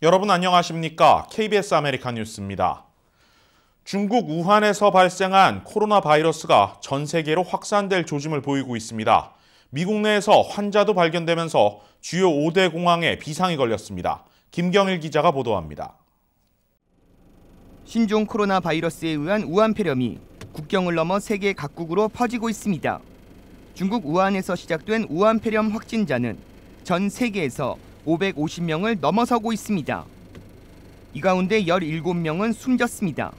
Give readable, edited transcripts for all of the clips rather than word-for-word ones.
여러분 안녕하십니까? KBS 아메리칸 뉴스입니다. 중국 우한에서 발생한 코로나 바이러스가 전 세계로 확산될 조짐을 보이고 있습니다. 미국 내에서 환자도 발견되면서 주요 5대 공항에 비상이 걸렸습니다. 김경일 기자가 보도합니다. 신종 코로나 바이러스에 의한 우한 폐렴이 국경을 넘어 세계 각국으로 퍼지고 있습니다. 중국 우한에서 시작된 우한 폐렴 확진자는 전 세계에서 550명을 넘어서고 있습니다. 이 가운데 17명은 숨졌습니다.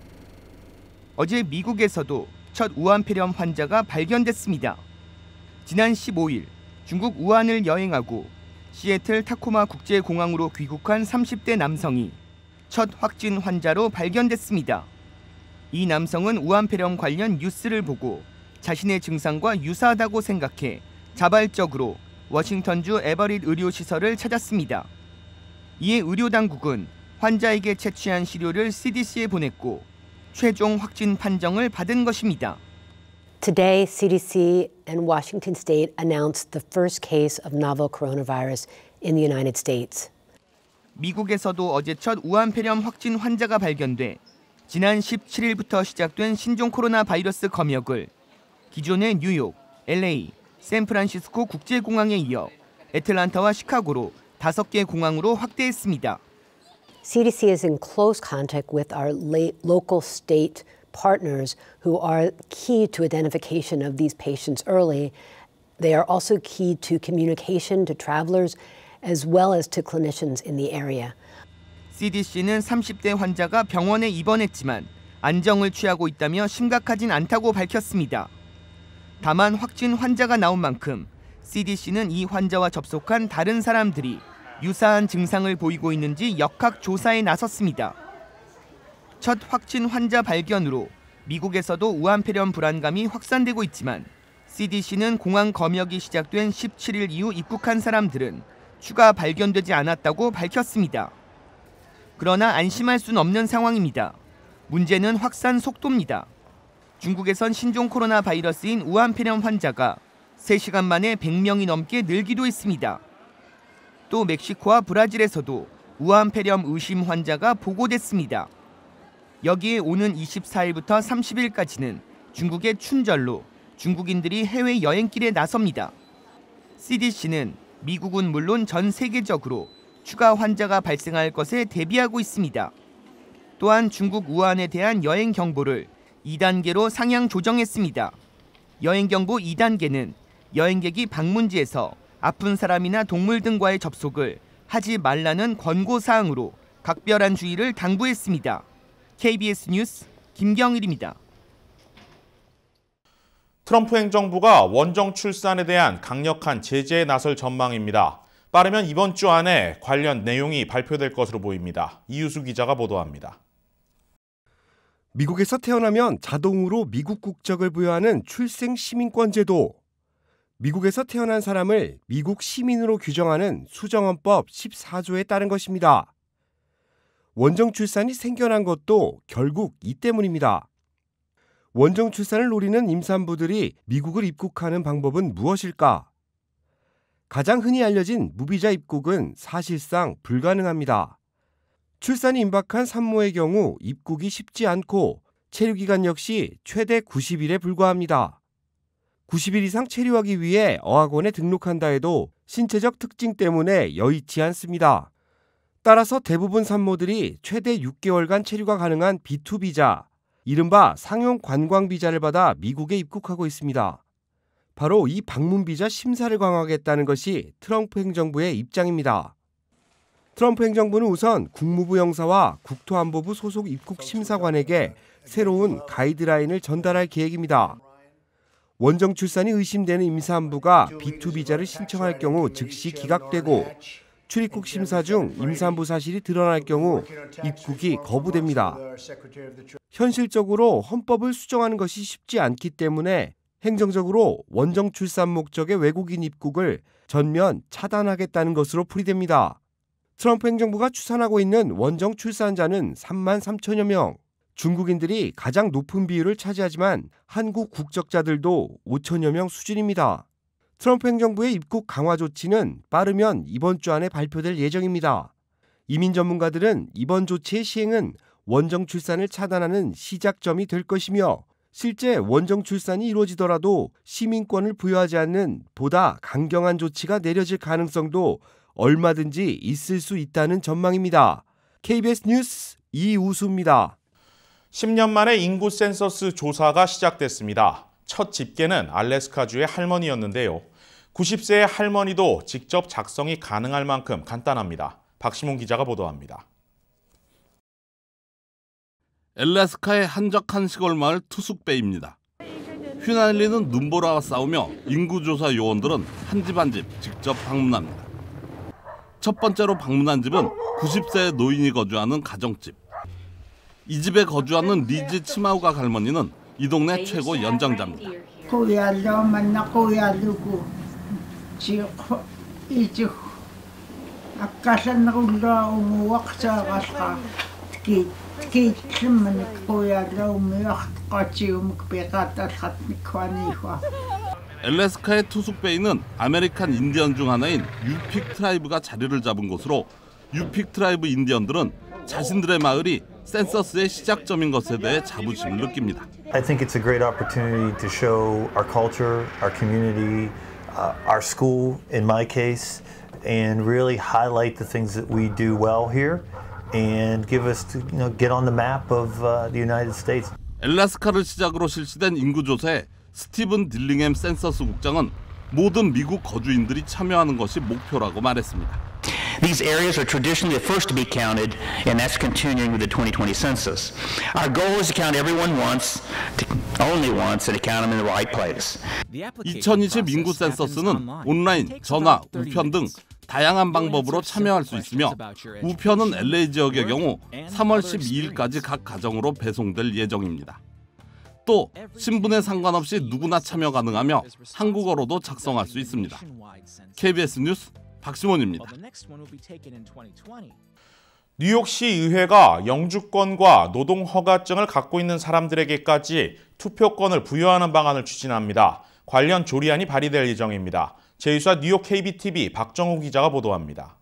어제 미국에서도 첫 우한 폐렴 환자가 발견됐습니다. 지난 15일 중국 우한을 여행하고 시애틀 타코마 국제공항으로 귀국한 30대 남성이 첫 확진 환자로 발견됐습니다. 이 남성은 우한 폐렴 관련 뉴스를 보고 자신의 증상과 유사하다고 생각해 자발적으로 워싱턴주 에버릿 의료시설을 찾았습니다. 이에 의료당국은 환자에게 채취한 시료를 CDC에 보냈고 최종 확진 판정을 받은 것입니다. Today, CDC and Washington State announced the first case of novel coronavirus in the United States. 미국에서도 어제 첫 우한 폐렴 확진 환자가 발견돼 지난 17일부터 시작된 신종 코로나 바이러스 검역을 기존의 뉴욕, LA, 샌프란시스코 국제공항에 이어 애틀란타와 시카고로 5개 공항으로 확대했습니다. CDC is in close contact with our local state partners who are key to identification of these patients early. They are also key to communication to travelers as well as to clinicians in the area. CDC는 30대 환자가 병원에 입원했지만 안정을 취하고 있다며 심각하진 않다고 밝혔습니다. 다만 확진 환자가 나온 만큼 CDC는 이 환자와 접촉한 다른 사람들이 유사한 증상을 보이고 있는지 역학 조사에 나섰습니다. 첫 확진 환자 발견으로 미국에서도 우한 폐렴 불안감이 확산되고 있지만 CDC는 공항 검역이 시작된 17일 이후 입국한 사람들은 추가 발견되지 않았다고 밝혔습니다. 그러나 안심할 수는 없는 상황입니다. 문제는 확산 속도입니다. 중국에선 신종 코로나 바이러스인 우한 폐렴 환자가 3시간 만에 100명이 넘게 늘기도 했습니다. 또 멕시코와 브라질에서도 우한 폐렴 의심 환자가 보고됐습니다. 여기에 오는 24일부터 30일까지는 중국의 춘절로 중국인들이 해외 여행길에 나섭니다. CDC는 미국은 물론 전 세계적으로 추가 환자가 발생할 것에 대비하고 있습니다. 또한 중국 우한에 대한 여행 경보를 2단계로 상향 조정했습니다. 여행 경보 2단계는 여행객이 방문지에서 아픈 사람이나 동물 등과의 접촉을 하지 말라는 권고 사항으로 각별한 주의를 당부했습니다. KBS 뉴스 김경일입니다. 트럼프 행정부가 원정 출산에 대한 강력한 제재에 나설 전망입니다. 빠르면 이번 주 안에 관련 내용이 발표될 것으로 보입니다. 이유수 기자가 보도합니다. 미국에서 태어나면 자동으로 미국 국적을 부여하는 출생 시민권 제도. 미국에서 태어난 사람을 미국 시민으로 규정하는 수정헌법 14조에 따른 것입니다. 원정 출산이 생겨난 것도 결국 이 때문입니다. 원정 출산을 노리는 임산부들이 미국을 입국하는 방법은 무엇일까? 가장 흔히 알려진 무비자 입국은 사실상 불가능합니다. 출산이 임박한 산모의 경우 입국이 쉽지 않고 체류기간 역시 최대 90일에 불과합니다. 90일 이상 체류하기 위해 어학원에 등록한다 해도 신체적 특징 때문에 여의치 않습니다. 따라서 대부분 산모들이 최대 6개월간 체류가 가능한 B2 비자, 이른바 상용 관광 비자를 받아 미국에 입국하고 있습니다. 바로 이 방문 비자 심사를 강화하겠다는 것이 트럼프 행정부의 입장입니다. 트럼프 행정부는 우선 국무부 영사와 국토안보부 소속 입국 심사관에게 새로운 가이드라인을 전달할 계획입니다. 원정 출산이 의심되는 임산부가 B2 비자를 신청할 경우 즉시 기각되고 출입국 심사 중 임산부 사실이 드러날 경우 입국이 거부됩니다. 현실적으로 헌법을 수정하는 것이 쉽지 않기 때문에 행정적으로 원정 출산 목적의 외국인 입국을 전면 차단하겠다는 것으로 풀이됩니다. 트럼프 행정부가 추산하고 있는 원정 출산자는 3만 3천여 명. 중국인들이 가장 높은 비율을 차지하지만 한국 국적자들도 5천여 명 수준입니다. 트럼프 행정부의 입국 강화 조치는 빠르면 이번 주 안에 발표될 예정입니다. 이민 전문가들은 이번 조치의 시행은 원정 출산을 차단하는 시작점이 될 것이며 실제 원정 출산이 이루어지더라도 시민권을 부여하지 않는 보다 강경한 조치가 내려질 가능성도 얼마든지 있을 수 있다는 전망입니다. KBS 뉴스 이우수입니다. 10년 만에 인구 센서스 조사가 시작됐습니다. 첫 집계는 알래스카주의 할머니였는데요. 90세의 할머니도 직접 작성이 가능할 만큼 간단합니다. 박시몬 기자가 보도합니다. 알래스카의 한적한 시골 마을 투숙베이입니다. 휘날리는 눈보라와 싸우며 인구조사 요원들은 한 집 한 집 직접 방문합니다. 첫 번째로 방문한 집은 90세의 노인이 거주하는 가정집. 이 집에 거주하는 리즈 치마우가 할머니는 이 동네 최고 연장자입니다. 고야로 만나 고야루고 이제 아까선 올라오고 waksagasqa kiitlimman 고야로우미어까지um 그베가다hat니ኳ니화. 알래스카의 투숙베이는 아메리칸 인디언 중 하나인 유픽 트라이브가 자리를 잡은 곳으로 유픽 트라이브 인디언들은 자신들의 마을이 센서스의 시작점인 것에 대해 자부심을 느낍니다. I think it's a great opportunity to show our culture, our community, our school in my case, and really highlight the things that we do well here and give us to, get on the map of the United States. 알래스카를 시작으로 실시된 인구조사에 스티븐 딜링햄 센서스 국장은 모든 미국 거주인들이 참여하는 것이 목표라고 말했습니다. These areas are traditionally the first to be counted, and that's continuing with the 2020 census. Our goal is to count everyone once, only once, and to count them in the right place. 2020 인구 센서스는 온라인, 전화, 우편 등 다양한 방법으로 참여할 수 있으며 우편은 LA 지역의 경우 3월 12일까지 각 가정으로 배송될 예정입니다. 또 신분에 상관없이 누구나 참여 가능하며 한국어로도 작성할 수 있습니다. KBS 뉴스 박시몬입니다. 뉴욕시 의회가 영주권과 노동허가증을 갖고 있는 사람들에게까지 투표권을 부여하는 방안을 추진합니다. 관련 조리안이 발의될 예정입니다. 제2사 뉴욕 KBTV 박정우 기자가 보도합니다.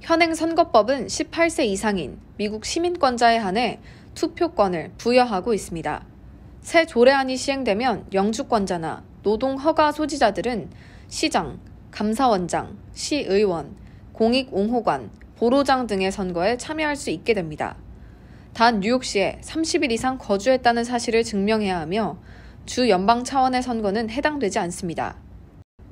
현행 선거법은 18세 이상인 미국 시민권자에 한해 투표권을 부여하고 있습니다. 새 조례안이 시행되면 영주권자나 노동허가 소지자들은 시장, 감사원장, 시의원, 공익옹호관, 보로장 등의 선거에 참여할 수 있게 됩니다. 단 뉴욕시에 30일 이상 거주했다는 사실을 증명해야 하며 주 연방 차원의 선거는 해당되지 않습니다.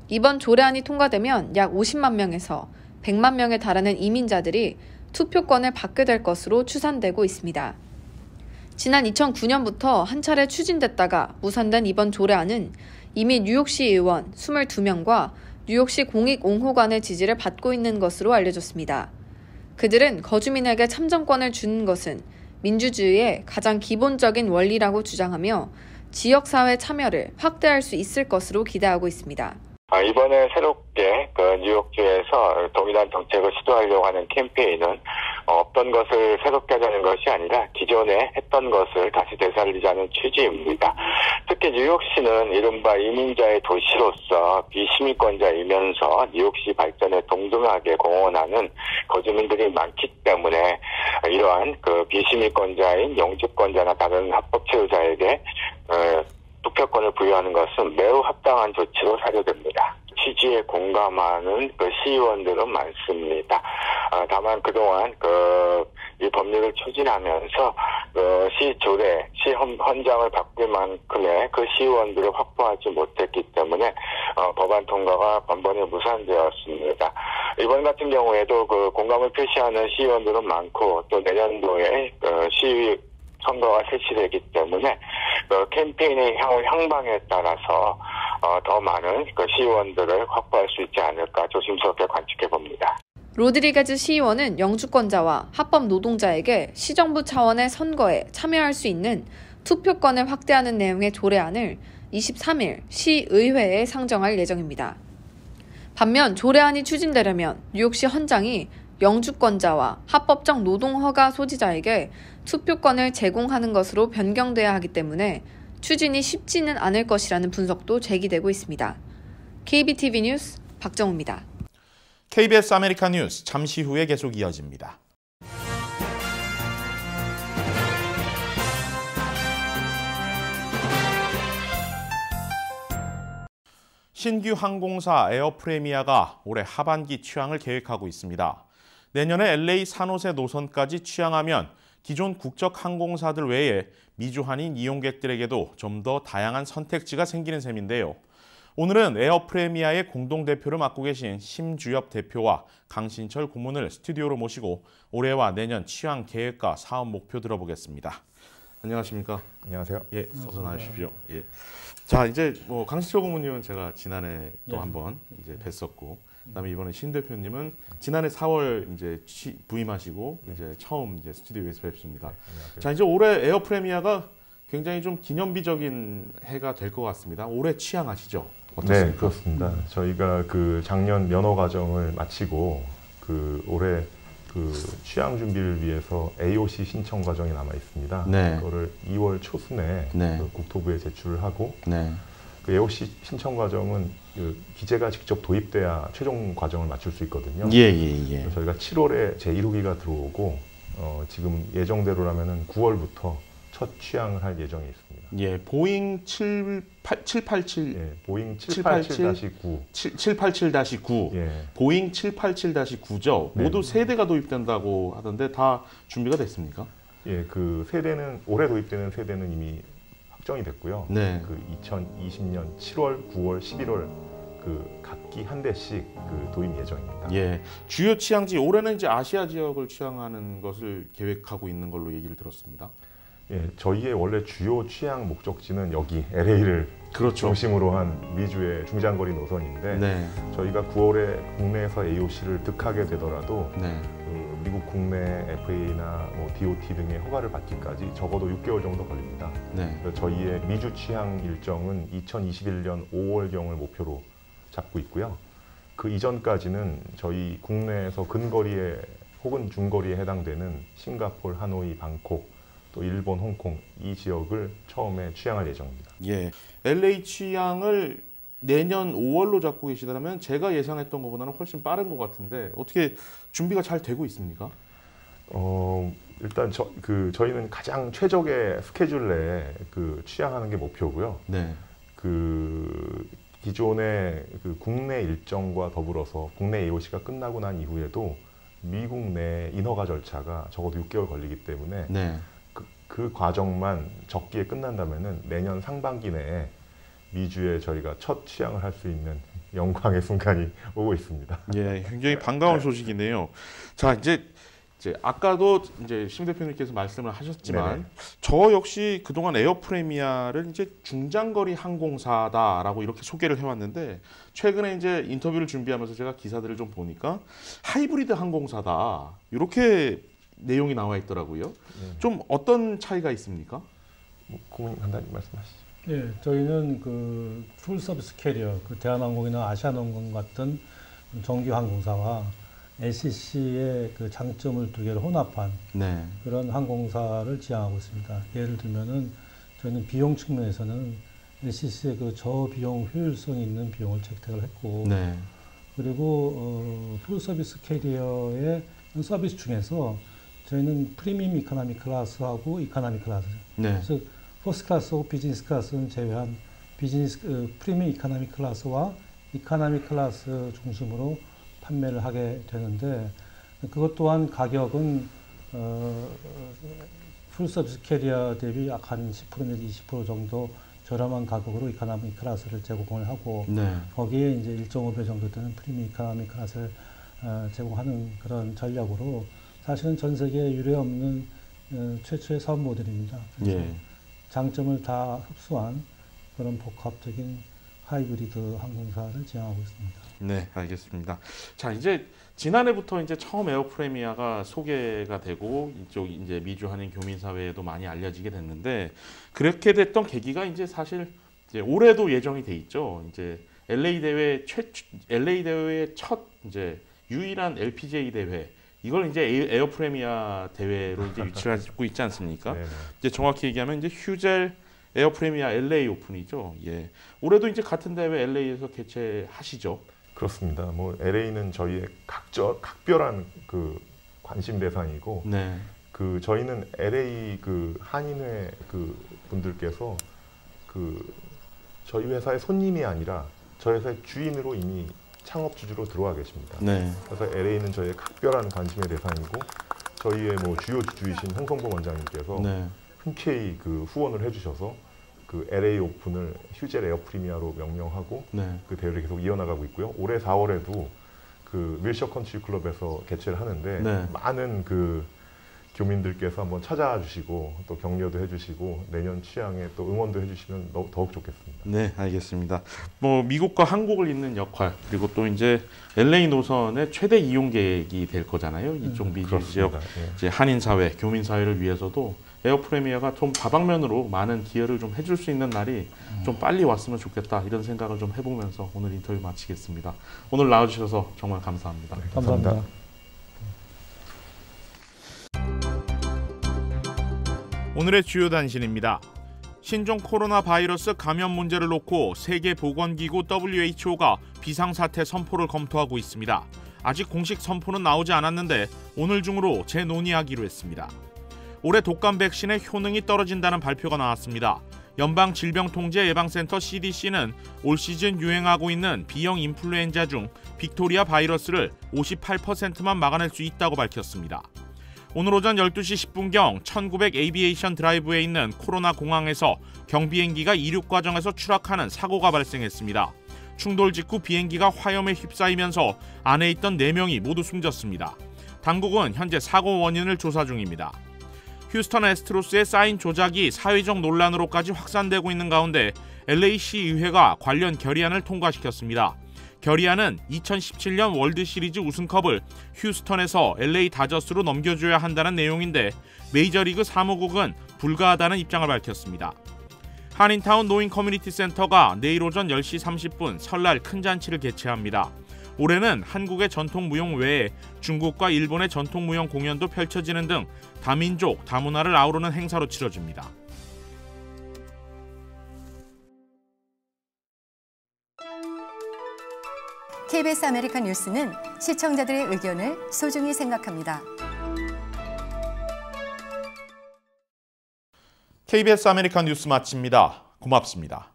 이번 조례안이 통과되면 약 50만 명에서 100만 명에 달하는 이민자들이 투표권을 받게 될 것으로 추산되고 있습니다. 지난 2009년부터 한 차례 추진됐다가 무산된 이번 조례안은 이미 뉴욕시 의원 22명과 뉴욕시 공익옹호관의 지지를 받고 있는 것으로 알려졌습니다. 그들은 거주민에게 참정권을 주는 것은 민주주의의 가장 기본적인 원리라고 주장하며 지역사회 참여를 확대할 수 있을 것으로 기대하고 있습니다. 이번에 새롭게 뉴욕주에서 동일한 정책을 시도하려고 하는 캠페인은 없던 것을 새롭게 하자는 것이 아니라 기존에 했던 것을 다시 되살리자는 취지입니다. 특히 뉴욕시는 이른바 이민자의 도시로서 비시민권자이면서 뉴욕시 발전에 동등하게 공헌하는 거주민들이 많기 때문에 이러한 비시민권자인 영주권자나 다른 합법 체류자에게 투표권을 부여하는 것은 매우 합당한 조치로 사료됩니다. 취지에 공감하는 시의원들은 많습니다. 다만 그동안 이 법률을 추진하면서 시 조례, 시 헌장을 바꿀 만큼의 시의원들을 확보하지 못했기 때문에 법안 통과가 번번이 무산되었습니다. 이번 같은 경우에도 공감을 표시하는 시의원들은 많고 또 내년도에 시의 선거가 실시되기 때문에 캠페인의 향방에 따라서 더 많은 시의원들을 확보할 수 있지 않을까 조심스럽게 관측해 봅니다. 로드리게즈 시의원은 영주권자와 합법 노동자에게 시정부 차원의 선거에 참여할 수 있는 투표권을 확대하는 내용의 조례안을 23일 시의회에 상정할 예정입니다. 반면 조례안이 추진되려면 뉴욕시 헌장이 영주권자와 합법적 노동허가 소지자에게 투표권을 제공하는 것으로 변경돼야 하기 때문에 추진이 쉽지는 않을 것이라는 분석도 제기되고 있습니다. KBTV 뉴스 박정우입니다. KBS 아메리칸 뉴스 잠시 후에 계속 이어집니다. 신규 항공사 에어프레미아가 올해 하반기 취항을 계획하고 있습니다. 내년에 LA 산호세 노선까지 취항하면 기존 국적 항공사들 외에 미주 한인 이용객들에게도 좀 더 다양한 선택지가 생기는 셈인데요. 오늘은 에어프레미아의 공동대표를 맡고 계신 심주엽 대표와 강신철 고문을 스튜디오로 모시고 올해와 내년 취항 계획과 사업 목표 들어보겠습니다. 안녕하십니까? 안녕하세요. 예, 어서 나오십시오. 예. 자, 이제 뭐 강신철 고문님은 제가 지난해 또 한번 이제 뵀었고, 그다음에 이번에 신 대표님은 지난해 4월 이제 부임하시고 이제 처음 이제 스튜디오에서 뵙습니다. 자, 이제 올해 에어프레미아가 굉장히 좀 기념비적인 해가 될 것 같습니다. 올해 취항하시죠? 어떻습니까? 네, 그렇습니다. 저희가 그 작년 면허 과정을 마치고 그 올해 그 취항 준비를 위해서 AOC 신청 과정이 남아 있습니다. 네. 그거를 2월 초순에 네. 그 국토부에 제출을 하고 네. 그 AOC 신청 과정은 그 기재가 직접 도입돼야 최종 과정을 마칠 수 있거든요. 예. 저희가 7월에 제1호기가 들어오고 지금 예정대로라면은 9월부터 첫 취항을 할 예정이 있습니다. 예, 보잉 787, 예, 보잉 787-9, 787-9, 예. 보잉 787-9죠. 네. 모두 세 대가 도입된다고 하던데 다 준비가 됐습니까? 예, 그 세대는 올해 도입되는 세대는 이미 확정이 됐고요. 네. 그 2020년 7월, 9월, 11월 그 각기 한 대씩 그 도입 예정입니다. 예, 주요 취항지 올해는 이제 아시아 지역을 취항하는 것을 계획하고 있는 걸로 얘기를 들었습니다. 예, 저희의 원래 주요 취항 목적지는 여기 LA를 그렇죠. 중심으로 한 미주의 중장거리 노선인데 네. 저희가 9월에 국내에서 AOC를 득하게 되더라도 네. 그 미국 국내 FAA나 뭐 DOT 등의 허가를 받기까지 적어도 6개월 정도 걸립니다. 네. 그래서 저희의 미주 취항 일정은 2021년 5월경을 목표로 잡고 있고요. 그 이전까지는 저희 국내에서 근거리에 혹은 중거리에 해당되는 싱가포르, 하노이, 방콕 또 일본, 홍콩 이 지역을 처음에 취항할 예정입니다. 예, LA 취항을 내년 5월로 잡고 계시다면 제가 예상했던 것보다는 훨씬 빠른 것 같은데 어떻게 준비가 잘 되고 있습니까? 일단 저희는 가장 최적의 스케줄 내에 그 취항하는 게 목표고요. 네. 그 기존의 그 국내 일정과 더불어서 국내 AOC가 끝나고 난 이후에도 미국 내 인허가 절차가 적어도 6개월 걸리기 때문에 네. 그 과정만 적기에 끝난다면은 내년 상반기 내에 미주에 저희가 첫 취항을 할 수 있는 영광의 순간이 오고 있습니다. 예, 굉장히 반가운 소식이네요. 자, 이제 아까도 이제 심 대표님께서 말씀을 하셨지만 네네. 저 역시 그동안 에어프레미아를 이제 중장거리 항공사다라고 이렇게 소개를 해왔는데 최근에 이제 인터뷰를 준비하면서 제가 기사들을 좀 보니까 하이브리드 항공사다 이렇게 내용이 나와 있더라고요. 네. 좀 어떤 차이가 있습니까? 고문 간단히 말씀하시죠. 예, 저희는 그 풀 서비스 캐리어, 그 대한항공이나 아시아나항공 같은 정규 항공사와 LCC의 그 장점을 두 개를 혼합한 네. 그런 항공사를 지향하고 있습니다. 예를 들면은 저희는 비용 측면에서는 LCC의 그 저비용 효율성 있는 비용을 채택을 했고, 네. 그리고 풀 서비스 캐리어의 서비스 중에서 저희는 프리미엄 이코노미 클래스하고 이코노미 클래스. 네. 그래서 퍼스트 클래스하고 비즈니스 클래스는 제외한 프리미엄 이코노미 클래스와 이코노미 클래스 중심으로 판매를 하게 되는데 그것 또한 가격은 풀 서비스 캐리어 대비 약 한 10% 내지 20% 정도 저렴한 가격으로 이코노미 클래스를 제공을 하고 네. 거기에 이제 1.5배 정도 되는 프리미엄 이코노미 클래스를 제공하는 그런 전략으로 사실은 전 세계에 유례 없는 최초의 사업 모델입니다. 그래서 예. 장점을 다 흡수한 그런 복합적인 하이브리드 항공사를 지향하고 있습니다. 네, 알겠습니다. 자, 이제 지난해부터 이제 처음 에어프레미아가 소개가 되고 이쪽 이제 미주 한인 교민 사회에도 많이 알려지게 됐는데 그렇게 됐던 계기가 이제 사실 이제 올해도 예정이 돼 있죠. 이제 LA 대회의 첫 이제 유일한 LPGA 대회. 이걸 이제 에어프레미아 대회로 이제 유치를 하고 있지 않습니까? 이제 정확히 얘기하면 이제 휴젤 에어프레미아 LA 오픈이죠. 예. 올해도 이제 같은 대회 LA에서 개최하시죠. 그렇습니다. 뭐 LA는 저희의 각별한 그 관심 대상이고, 네. 그 저희는 LA 그 한인회 그 분들께서 그 저희 회사의 손님이 아니라 저희 회사의 주인으로 이미 창업 주주로 들어와 계십니다. 네. 그래서 LA는 저희의 각별한 관심의 대상이고, 저희의 뭐 주요 주주이신 홍성범 원장님께서 네. 흔쾌히 그 후원을 해주셔서 그 LA 오픈을 휴젤 에어 프리미어로 명명하고 네. 그 대회를 계속 이어나가고 있고요. 올해 4월에도 그 윌셔 컨트리 클럽에서 개최를 하는데, 네. 많은 그 교민들께서 한번 찾아와 주시고 또 격려도 해주시고 내년 취향에 또 응원도 해주시면 더욱 좋겠습니다. 네, 알겠습니다. 뭐 미국과 한국을 잇는 역할, 그리고 또 이제 LA 노선의 최대 이용객이 될 거잖아요. 이쪽 미주 지역 이제 한인 사회, 교민 사회를 위해서도 에어 프리미어가 좀 다방면으로 많은 기여를 좀 해줄 수 있는 날이 좀 빨리 왔으면 좋겠다, 이런 생각을 좀 해보면서 오늘 인터뷰 마치겠습니다. 오늘 나와주셔서 정말 감사합니다. 네, 감사합니다. 오늘의 주요 단신입니다. 신종 코로나 바이러스 감염 문제를 놓고 세계보건기구 WHO가 비상사태 선포를 검토하고 있습니다. 아직 공식 선포는 나오지 않았는데 오늘 중으로 재논의하기로 했습니다. 올해 독감 백신의 효능이 떨어진다는 발표가 나왔습니다. 연방질병통제예방센터 CDC는 올 시즌 유행하고 있는 B형 인플루엔자 중 빅토리아 바이러스를 58%만 막아낼 수 있다고 밝혔습니다. 오늘 오전 12시 10분경 1900 에이비에이션 드라이브에 있는 코로나 공항에서 경비행기가 이륙 과정에서 추락하는 사고가 발생했습니다. 충돌 직후 비행기가 화염에 휩싸이면서 안에 있던 4명이 모두 숨졌습니다. 당국은 현재 사고 원인을 조사 중입니다. 휴스턴 애스트로스의 사인 조작이 사회적 논란으로까지 확산되고 있는 가운데 LA시 의회가 관련 결의안을 통과시켰습니다. 결의안은 2017년 월드시리즈 우승컵을 휴스턴에서 LA 다저스로 넘겨줘야 한다는 내용인데, 메이저리그 사무국은 불가하다는 입장을 밝혔습니다. 한인타운 노인 커뮤니티 센터가 내일 오전 10시 30분 설날 큰 잔치를 개최합니다. 올해는 한국의 전통 무용 외에 중국과 일본의 전통 무용 공연도 펼쳐지는 등 다민족, 다문화를 아우르는 행사로 치러집니다. KBS 아메리칸 뉴스는 시청자들의 의견을 소중히 생각합니다. KBS 아메리칸 뉴스 마칩니다. 고맙습니다.